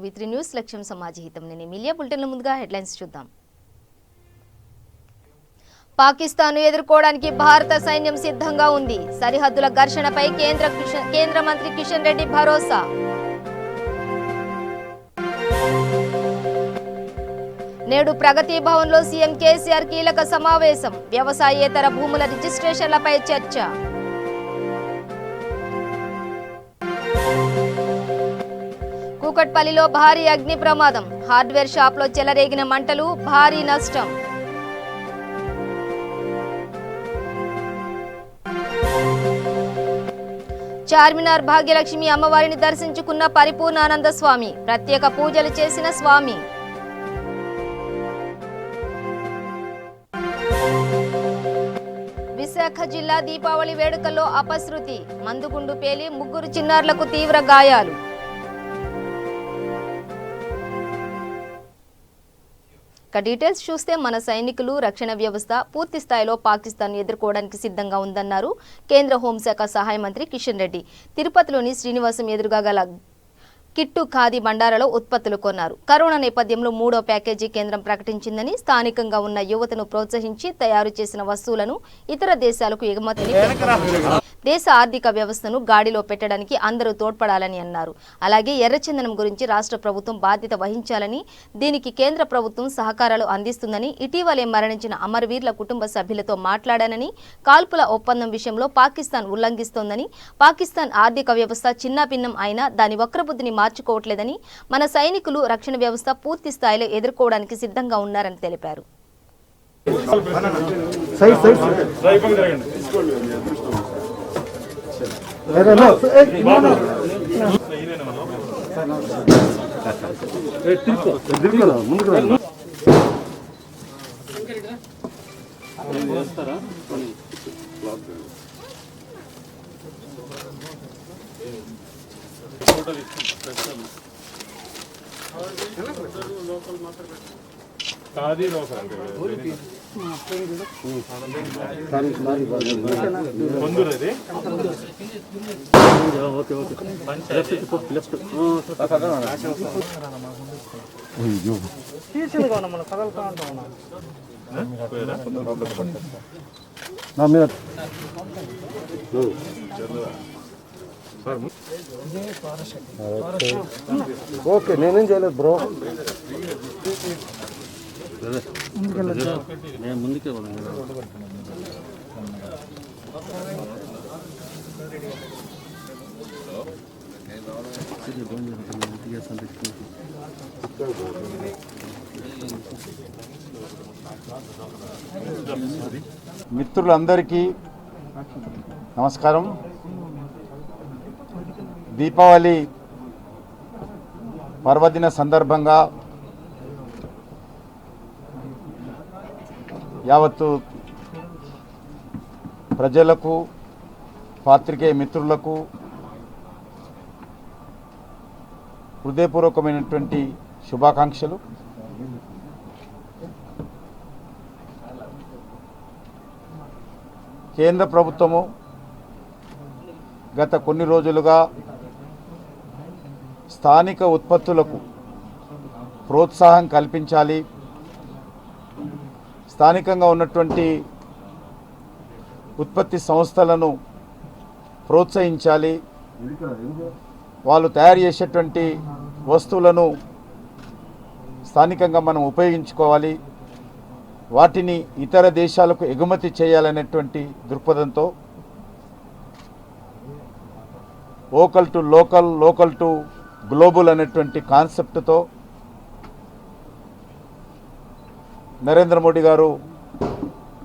V3 news లక్ష్యం సమాజహితం. నేను media బులెటిన్ల ముందుగా హెడ్లైన్స్ చూద్దాం. పాకిస్తాన్ ఎదుర్కోవడానికి భారత సైన్యం సిద్ధంగా ఉంది. సరిహద్దుల ఘర్షణపై కేంద్ర మంత్రి కిషన్ రెడ్డి భరోసా. నేడు ప్రగతి భవన్లో సీఎం కేసీఆర్ కీలక సమావేశం. వ్యవసాయేతర భూముల రిజిస్ట్రేషన్లపై చర్చ. కూకట్పల్లిలో భారీ అగ్ని ప్రమాదం. హార్డ్వేర్ షాప్లో చెలరేగిన మంటలు, భారీ నష్టం. చార్మినార్ భాగ్యలక్ష్మి అమ్మవారిని దర్శించుకున్న పరిపూర్ణానంద స్వామి. ప్రత్యేక పూజలు చేసిన స్వామి. విశాఖ జిల్లా దీపావళి వేడుకల్లో అపశృతి. మందుగుండు పేలి 3 చిన్నారులకు తీవ్ర గాయాలు. డీటెయిల్స్ చూస్తే మన సైనికులు రక్షణ వ్యవస్థ పూర్తి స్థాయిలో పాకిస్తాన్ ఎదుర్కోవడానికి సిద్ధంగా ఉందన్నారు కేంద్ర హోంశాఖ సహాయ మంత్రి కిషన్ రెడ్డి. తిరుపతిలోని శ్రీనివాసం ఎదురుగా గల కిట్టు ఖాదీ బండారాలో ఉత్పత్తులు కొన్నారు. కరోనా నేపథ్యంలో 3వ ప్యాకేజీ కేంద్రం ప్రకటించిందని, స్థానికంగా ఉన్న యువతను ప్రోత్సహించి తయారు చేసిన వస్తువులను ఇతర దేశాలకు ఎగుమతిని దేశ ఆర్థిక వ్యవస్థను గాడిలో పెట్టడానికి అందరూ తోడ్పడాలని అన్నారు. అలాగే ఎర్రచందనం గురించి రాష్ట్ర ప్రభుత్వం బాధ్యత వహించాలని, దీనికి కేంద్ర ప్రభుత్వం సహకారాలు అందిస్తుందని, ఇటీవలే మరణించిన అమరవీరుల కుటుంబ సభ్యులతో మాట్లాడానని, కాల్పుల ఒప్పందం విషయంలో పాకిస్తాన్ ఉల్లంఘిస్తోందని, పాకిస్తాన్ ఆర్థిక వ్యవస్థ చిన్నాభిన్నం అయినా దాని వక్రబుద్ధిని మార్చుకోవట్లేదని, మన సైనికులు రక్షణ వ్యవస్థ పూర్తి స్థాయిలో ఎదుర్కోవడానికి సిద్ధంగా ఉన్నారని తెలిపారు. ఓకే, నేనేం చేయలేదు బ్రో. నేను ముందుకే మిత్రులందరికీ నమస్కారం. దీపావళి పర్వదిన సందర్భంగా యావత్తు ప్రజలకు, పాత్రికేయ మిత్రులకు హృదయపూర్వకమైనటువంటి శుభాకాంక్షలు. కేంద్ర ప్రభుత్వము గత కొన్ని రోజులుగా స్థానిక ఉత్పత్తులకు ప్రోత్సాహం కల్పించాలి, స్థానికంగా ఉన్నటువంటి ఉత్పత్తి సంస్థలను ప్రోత్సహించాలి, వాళ్ళు తయారు చేసేటువంటి వస్తువులను స్థానికంగా మనం ఉపయోగించుకోవాలి, వాటిని ఇతర దేశాలకు ఎగుమతి చేయాలనేటువంటి దృక్పథంతో vocal to local, local to global అనేటువంటి కాన్సెప్ట్తో నరేంద్ర మోడీ గారు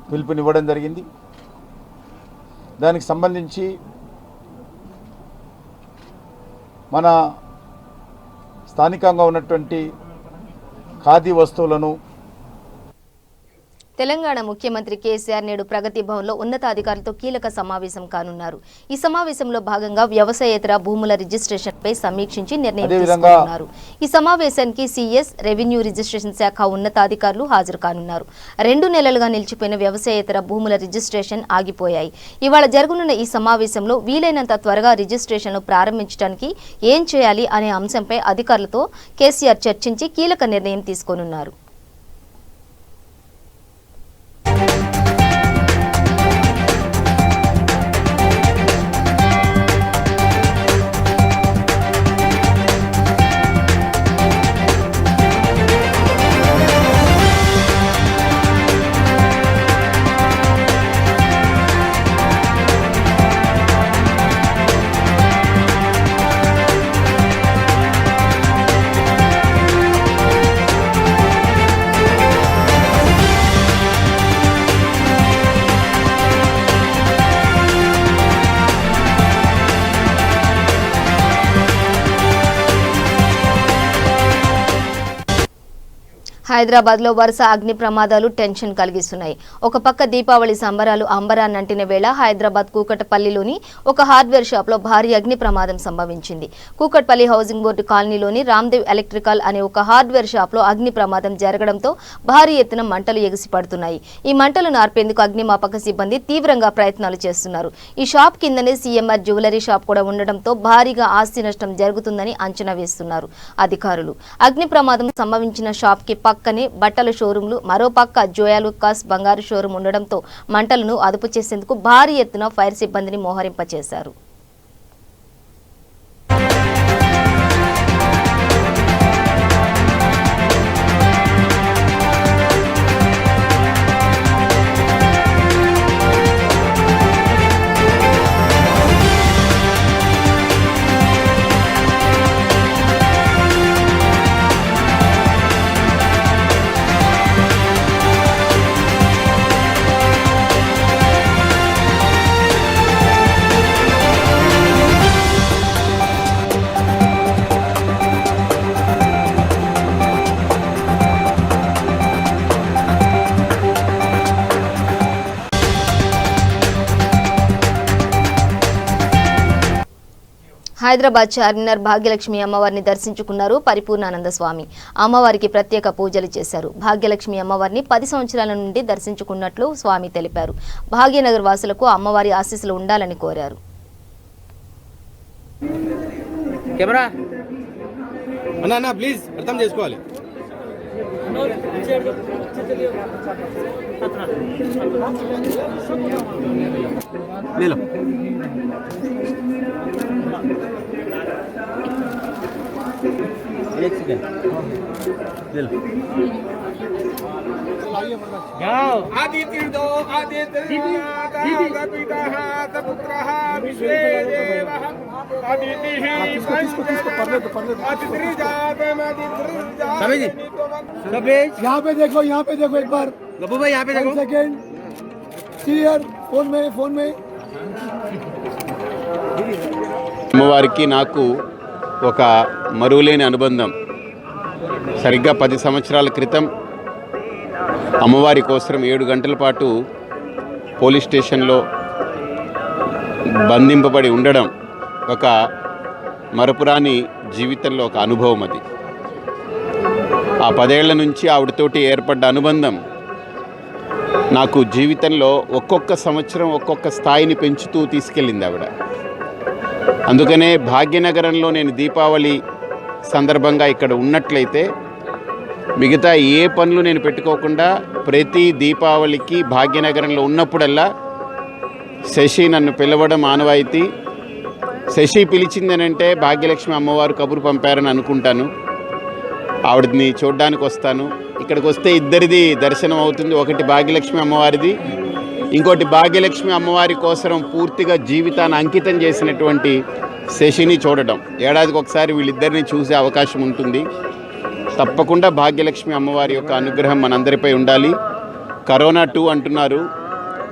పిలుపునివ్వడం జరిగింది. దానికి సంబంధించి మన స్థానికంగా ఉన్నటువంటి ఖాదీ వస్తువులను తెలంగాణ ముఖ్యమంత్రి కేసీఆర్ నేడు ప్రగతి భవన్లో ఉన్నతాధికారులతో కీలక సమావేశం కానున్నారు. ఈ సమావేశంలో భాగంగా వ్యవసాయేతర భూముల రిజిస్ట్రేషన్పై సమీక్షించి నిర్ణయం తీసుకున్నారు. ఈ సమావేశానికి సీఎస్, రెవెన్యూ రిజిస్ట్రేషన్ శాఖ ఉన్నతాధికారులు హాజరు కానున్నారు. 2 నెలలుగా నిలిచిపోయిన వ్యవసాయేతర భూముల రిజిస్ట్రేషన్ ఆగిపోయాయి. ఇవాళ జరగనున్న ఈ సమావేశంలో వీలైనంత త్వరగా రిజిస్ట్రేషన్ను ప్రారంభించడానికి ఏం చేయాలి అనే అంశంపై అధికారులతో కేసీఆర్ చర్చించి కీలక నిర్ణయం తీసుకోనున్నారు. హైదరాబాద్లో వరుస అగ్ని ప్రమాదాలు టెన్షన్ కలిగిస్తున్నాయి. ఒక పక్క దీపావళి సంబరాలు అంబరాన్నంటిన వేళ హైదరాబాద్ కూకట్పల్లిలోని ఒక హార్డ్వేర్ షాప్లో భారీ అగ్ని ప్రమాదం సంభవించింది. కూకట్పల్లి హౌసింగ్ బోర్డు కాలనీలోని రామ్దేవ్ ఎలక్ట్రికల్ అనే ఒక హార్డ్వేర్ షాప్లో అగ్ని ప్రమాదం జరగడంతో భారీ ఎత్తున మంటలు ఎగిసిపడుతున్నాయి. ఈ మంటలను ఆర్పేందుకు అగ్నిమాపక సిబ్బంది తీవ్రంగా ప్రయత్నాలు చేస్తున్నారు. ఈ షాప్ కిందనే సీఎంఆర్ జ్యువెలరీ షాప్ కూడా ఉండడంతో భారీగా ఆస్తి నష్టం జరుగుతుందని అంచనా వేస్తున్నారు అధికారులు. అగ్ని ప్రమాదం సంభవించిన షాప్ కి పక్కనే బట్టల షోరూంలు, మరోపక్క జోయాలుకాస్ బంగారు షోరూం ఉండడంతో మంటలను అదుపు చేసేందుకు భారీ ఎత్తున ఫైర్ సిబ్బందిని మోహరింపచేశారు. హైదరాబాద్ చార్మినార్ భాగ్యలక్ష్మి అమ్మవారిని దర్శించుకున్నారు పరిపూర్ణానంద స్వామి. అమ్మవారికి ప్రత్యేక పూజలు చేశారు. భాగ్యలక్ష్మి అమ్మవారిని 10 సంవత్సరాల నుండి దర్శించుకున్నట్లు స్వామి తెలిపారు. భాగ్యనగర్ వాసులకు అమ్మవారి ఆశీస్సులు ఉండాలని కోరారు. కెమెరా అన్నా ప్లీజ్ అర్థం చేసుకోవాలి. एक सेकंड ले लो जाओ आदित्य दो आदित्य पिता पुत्रः विश्वे देवः आदित्य यहाँ पे देखो एक बार गब्बू भाई यहाँ पे देखो सेकंड क्लियर फोन में అమ్మవారికి నాకు ఒక మరువలేని అనుబంధం. సరిగ్గా 10 సంవత్సరాల క్రితం అమ్మవారి కోసం 7 గంటల పాటు పోలీస్ స్టేషన్లో బంధింపబడి ఉండడం ఒక మరపురాని జీవితంలో ఒక అనుభవం. అది ఆ 10 ఏళ్ల నుంచి ఆవిడతోటి ఏర్పడ్డ అనుబంధం నాకు జీవితంలో ఒక్కొక్క సంవత్సరం ఒక్కొక్క స్థాయిని పెంచుతూ తీసుకెళ్ళింది ఆవిడ. అందుకనే భాగ్యనగరంలో నేను దీపావళి సందర్భంగా ఇక్కడ ఉన్నట్లయితే మిగతా ఏ పనులు నేను పెట్టుకోకుండా ప్రతి దీపావళికి భాగ్యనగరంలో ఉన్నప్పుడల్లా శశి నన్ను పిలవడం ఆనవాయితీ. శశి పిలిచిందనంటే భాగ్యలక్ష్మి అమ్మవారు కబురు పంపారని అనుకుంటాను. ఆవిడని చూడడానికి వస్తాను. ఇక్కడికి వస్తే ఇద్దరిది దర్శనం అవుతుంది. ఒకటి భాగ్యలక్ష్మి అమ్మవారిది, ఇంకోటి భాగ్యలక్ష్మి అమ్మవారి కోసం పూర్తిగా జీవితాన్ని అంకితం చేసినటువంటి శశిని చూడడం. ఏడాదికి ఒకసారి వీళ్ళిద్దరిని చూసే అవకాశం ఉంటుంది. తప్పకుండా భాగ్యలక్ష్మి అమ్మవారి యొక్క అనుగ్రహం మనందరిపై ఉండాలి. కరోనా 2 అంటున్నారు,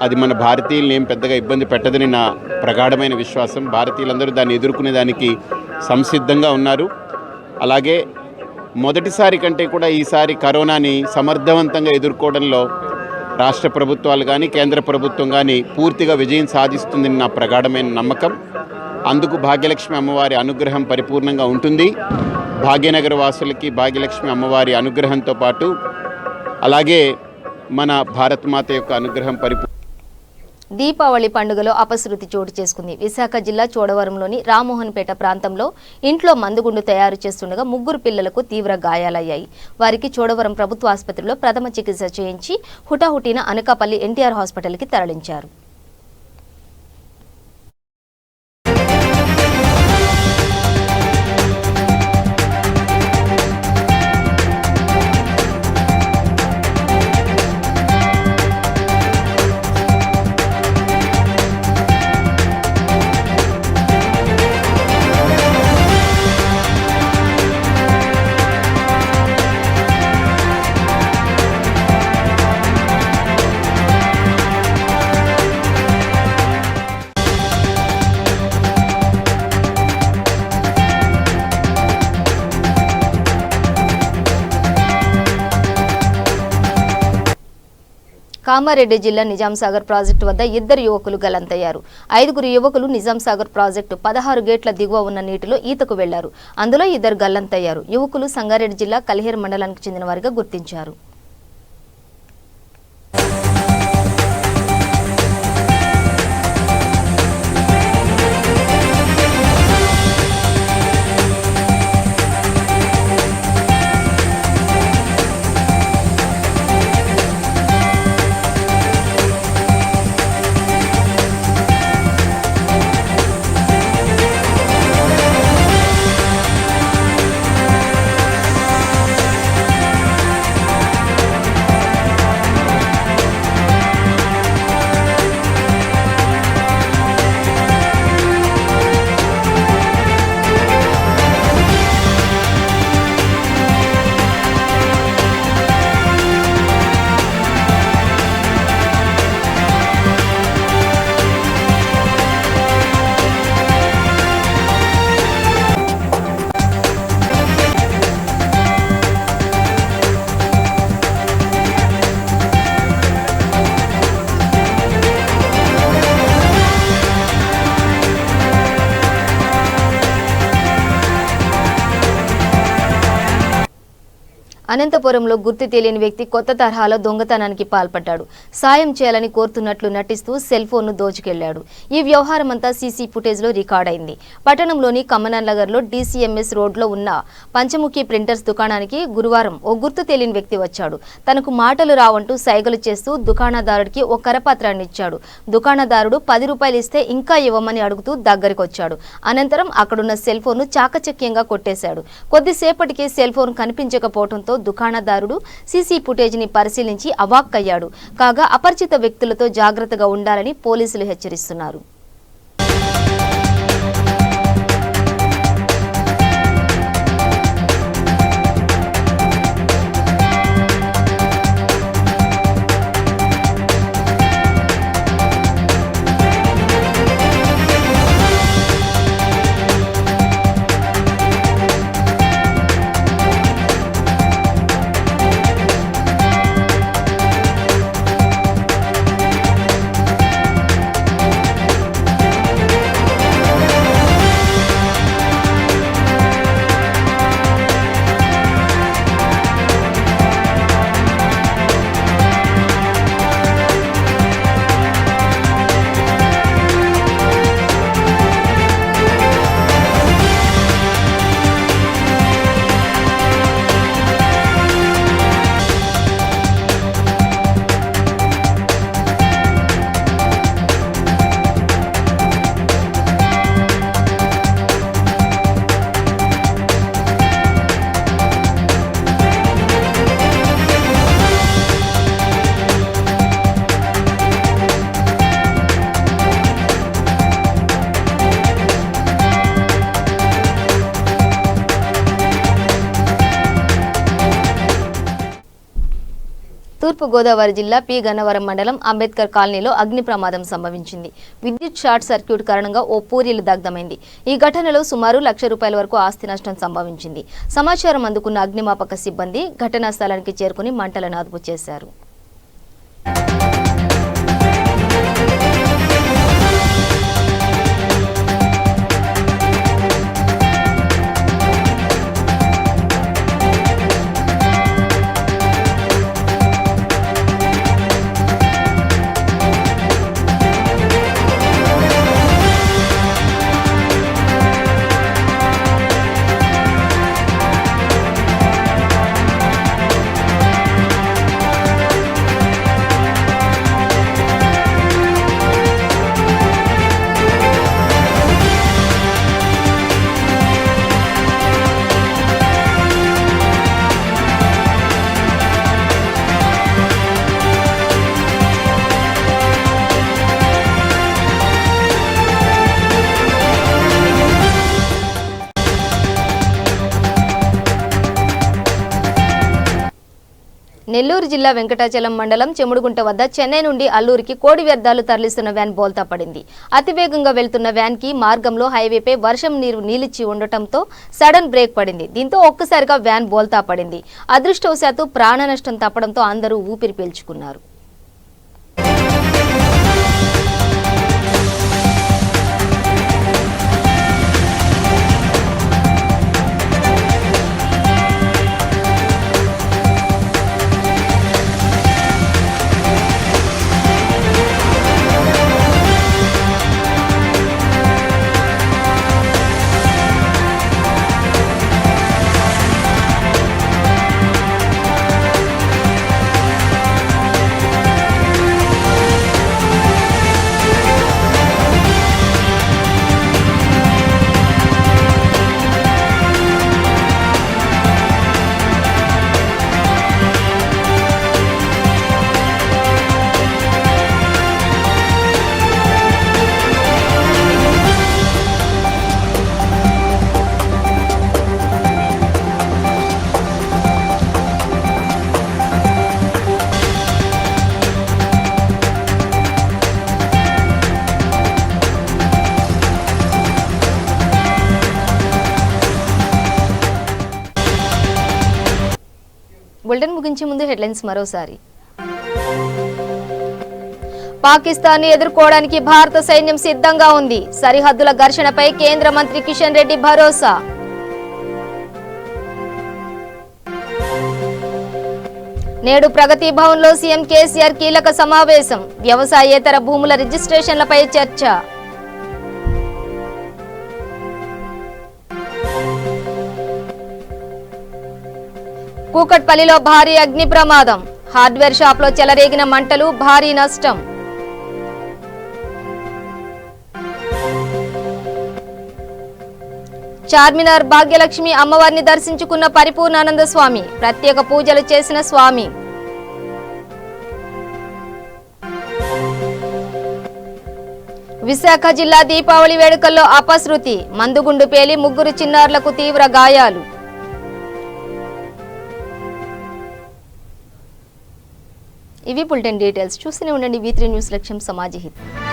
అది మన భారతీయులను ఏం పెద్దగా ఇబ్బంది పెట్టదని నా ప్రగాఢమైన విశ్వాసం. భారతీయులందరూ దాన్ని ఎదుర్కొనే దానికి సంసిద్ధంగా ఉన్నారు. అలాగే మొదటిసారి కంటే కూడా ఈసారి కరోనాని సమర్థవంతంగా ఎదుర్కోవడంలో రాష్ట్ర ప్రభుత్వాలు కానీ కేంద్ర ప్రభుత్వం కానీ పూర్తిగా విజయం సాధిస్తుందని నా ప్రగాఢమైన నమ్మకం. అందుకు భాగ్యలక్ష్మి అమ్మవారి అనుగ్రహం పరిపూర్ణంగా ఉంటుంది. భాగ్యనగర వాసులకి భాగ్యలక్ష్మి అమ్మవారి అనుగ్రహంతో పాటు అలాగే మన భారతమాత యొక్క అనుగ్రహం దీపావళి పండుగలో అపశృతి చోటు చేసుకుంది. విశాఖ జిల్లా చోడవరంలోని రామ్మోహన్పేట ప్రాంతంలో ఇంట్లో మందుగుండు తయారు చేస్తుండగా 3 పిల్లలకు తీవ్ర గాయాలయ్యాయి. వారికి చోడవరం ప్రభుత్వ ఆసుపత్రిలో ప్రథమ చికిత్స చేయించి హుటాహుటిన అనకాపల్లి ఎన్టీఆర్ హాస్పిటల్కి తరలించారు. కామారెడ్డి జిల్లా నిజాంసాగర్ ప్రాజెక్టు వద్ద 2 యువకులు గల్లంతయ్యారు. 5 యువకులు నిజాంసాగర్ ప్రాజెక్టు 16 గేట్ల దిగువ ఉన్న నీటిలో ఈతకు వెళ్లారు. అందులో 2 గల్లంతయ్యారు. యువకులు సంగారెడ్డి జిల్లా కలిహేర్ మండలానికి చెందిన వారిగా గుర్తించారు. అనంతపురంలో గుర్తు తెలియని వ్యక్తి కొత్త తరహాలో దొంగతనానికి పాల్పడ్డాడు. సాయం చేయాలని కోరుతున్నట్లు నటిస్తూ సెల్ ఫోన్ను దోచుకెళ్లాడు. ఈ వ్యవహారం అంతా సీసీ ఫుటేజ్లో రికార్డైంది. పట్టణంలోని కమనాన్ నగర్లో DCMS రోడ్లో ఉన్న పంచముఖి ప్రింటర్స్ దుకాణానికి గురువారం ఓ గుర్తు తెలియని వ్యక్తి వచ్చాడు. తనకు మాటలు రావంటూ సైగలు చేస్తూ దుకాణదారుడికి ఓ కరపత్రాన్ని ఇచ్చాడు. దుకాణదారుడు 10 రూపాయలు ఇస్తే ఇంకా ఇవ్వమని అడుగుతూ దగ్గరికొచ్చాడు. అనంతరం అక్కడున్న సెల్ ఫోన్ను చాకచక్యంగా కొట్టేశాడు. కొద్దిసేపటికి సెల్ ఫోన్ కనిపించకపోవడంతో దుకాణదారుడు సీసీ ఫుటేజ్ని పరిశీలించి అవాక్కయ్యాడు. కాగా అపరిచిత వ్యక్తులతో జాగ్రత్తగా ఉండాలని పోలీసులు హెచ్చరిస్తున్నారు. తూర్పు గోదావరి జిల్లా పి గన్నవరం మండలం అంబేద్కర్ కాలనీలో అగ్ని ప్రమాదం సంభవించింది. విద్యుత్ షార్ట్ సర్క్యూట్ కారణంగా ఓ పూరీలు దగ్ధమైంది. ఈ ఘటనలో సుమారు ₹1,00,000 వరకు ఆస్తి నష్టం సంభవించింది. సమాచారం అందుకున్న అగ్నిమాపక సిబ్బంది ఘటనా స్థలానికి చేరుకుని మంటలను అదుపు చేశారు. నెల్లూరు జిల్లా వెంకటాచలం మండలం చెముడుగుంట వద్ద చెన్నై నుండి అల్లూరికి కోడి వ్యర్థాలు తరలిస్తున్న వ్యాన్ బోల్తా పడింది. అతివేగంగా వెళ్తున్న వ్యాన్ కి మార్గంలో హైవేపై వర్షం నీరు నిలిచి ఉండటంతో సడన్ బ్రేక్ పడింది. దీంతో ఒక్కసారిగా వ్యాన్ బోల్తా పడింది. అదృష్టవశాత్తు ప్రాణ నష్టం తప్పడంతో అందరూ ఊపిరి పీల్చుకున్నారు. బులెటిన్ ముగించే ముందు హెడ్లైన్స్ మరోసారి. పాకిస్తాన్ ని ఎదుర్కోవడానికి భారత సైన్యం సిద్ధంగా ఉంది. సరిహద్దుల ఘర్షణపై కేంద్ర మంత్రి కిషన్ రెడ్డి భరోసా. నేడు ప్రగతి భవన్ లో సీఎం కేసీఆర్ కీలక సమావేశం. వ్యవసాయేతర భూముల రిజిస్ట్రేషన్లపై చర్చ. కూకట్పల్లిలో భారీ అగ్ని ప్రమాదం. హార్డ్వేర్ షాప్ లో చెలరేగిన మంటలు, భారీ నష్టం. చార్మినార్ భాగ్యలక్ష్మి అమ్మవారిని దర్శించుకున్న పరిపూర్ణానంద స్వామి. ప్రత్యేక పూజలు చేసిన స్వామి. విశాఖ జిల్లా దీపావళి వేడుకల్లో అపశృతి. మందుగుండు పేలి 3 చిన్నారులకు తీవ్ర గాయాలు. ఇవి బులెటిన్ డీటెయిల్స్. చూస్తూనే ఉండండి V3 న్యూస్. లక్ష్యం సమాజ హితం.